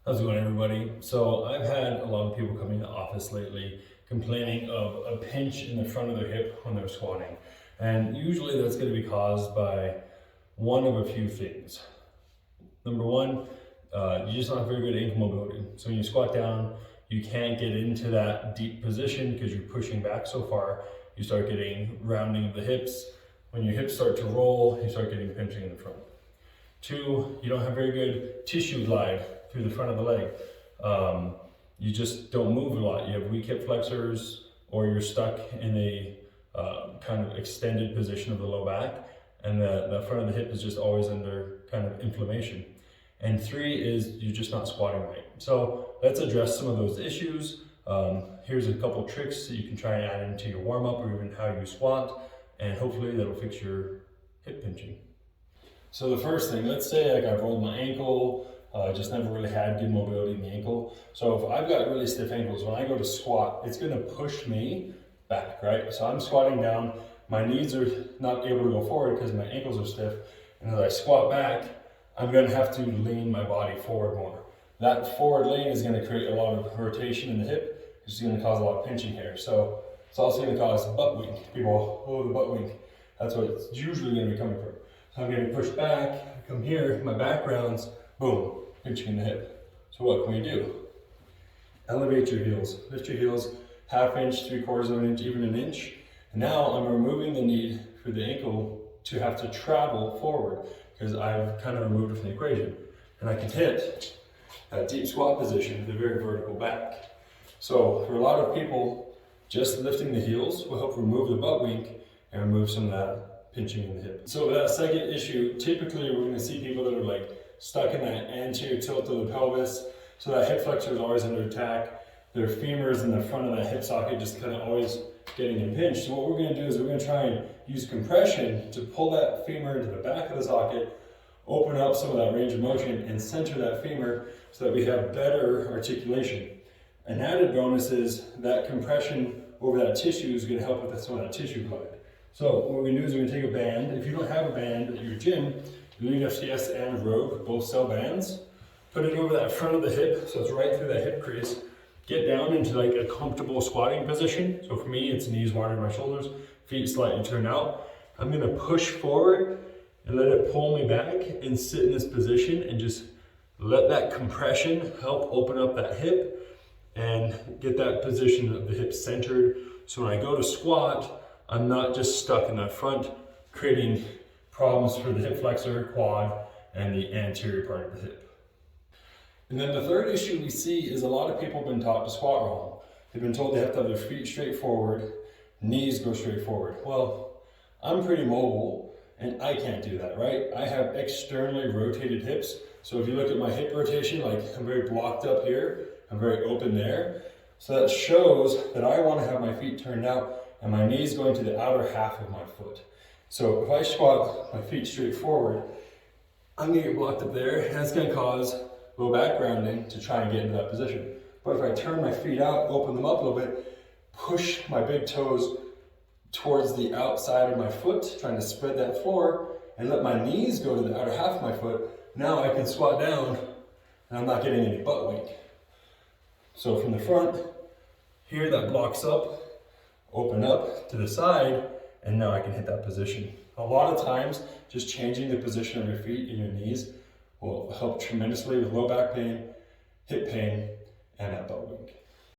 How's it going, everybody? So I've had a lot of people come into the office lately complaining of a pinch in the front of their hip when they're squatting. And usually that's going to be caused by one of a few things. Number one, you just don't have very good ankle mobility. So when you squat down, you can't get into that deep position because you're pushing back so far. You start getting rounding of the hips. When your hips start to roll, you start getting pinching in the front. Two, you don't have very good tissue glide through the front of the leg. You just don't move a lot. You have weak hip flexors, or you're stuck in a kind of extended position of the low back, and the front of the hip is just always under kind of inflammation. And three is you're just not squatting right. So let's address some of those issues. Here's a couple tricks that you can try and add into your warm-up or even how you squat, and hopefully that'll fix your hip pinching. So the first thing, let's say like I've rolled my ankle, just never really had good mobility in the ankle. So if I've got really stiff ankles, when I go to squat, it's gonna push me back, right? So I'm squatting down, my knees are not able to go forward because my ankles are stiff. And as I squat back, I'm gonna have to lean my body forward more. That forward lean is gonna create a lot of rotation in the hip, which is gonna cause a lot of pinching here. So it's also gonna cause butt wink. People, oh, the butt wink. That's what it's usually gonna be coming from. So I'm getting pushed back, I come here, my back rounds, boom, pinching in the hip. So what can we do? Elevate your heels. Lift your heels ½ inch, 3/4 of an inch, even an inch. And now I'm removing the need for the ankle to have to travel forward because I've kind of removed it from the equation. And I can hit that deep squat position with a very vertical back. So for a lot of people, just lifting the heels will help remove the butt wink and remove some of that pinching in the hip. So that second issue, typically we're gonna see people that are like stuck in that anterior tilt of the pelvis. So that hip flexor is always under attack. Their femurs in the front of that hip socket just kind of always getting impinged. So what we're gonna do is we're gonna try and use compression to pull that femur into the back of the socket, open up some of that range of motion and center that femur so that we have better articulation. An added bonus is that compression over that tissue is gonna help with some of that tissue glide. So what we're gonna do is we're gonna take a band. If you don't have a band at your gym, Elite FCS and Rogue both sell bands. Put it over that front of the hip, so it's right through that hip crease. Get down into like a comfortable squatting position. So for me, it's knees wider than my shoulders, feet slightly turned out. I'm gonna push forward and let it pull me back and sit in this position and just let that compression help open up that hip and get that position of the hip centered. So when I go to squat, I'm not just stuck in that front, creating problems for the hip flexor, quad, and the anterior part of the hip. And then the third issue we see is a lot of people have been taught to squat wrong. They've been told they have to have their feet straight forward, knees go straight forward. Well, I'm pretty mobile and I can't do that, right? I have externally rotated hips. So if you look at my hip rotation, like I'm very blocked up here, I'm very open there. So that shows that I want to have my feet turned out and my knees going to the outer half of my foot. So if I squat my feet straight forward, I'm gonna get blocked up there and that's gonna cause low back rounding to try and get into that position. But if I turn my feet out, open them up a little bit, push my big toes towards the outside of my foot, trying to spread that floor, and let my knees go to the outer half of my foot, now I can squat down and I'm not getting any butt wink. So from the front, here that blocks up, open up to the side, and now I can hit that position. A lot of times, just changing the position of your feet and your knees will help tremendously with low back pain, hip pain, and that butt wink.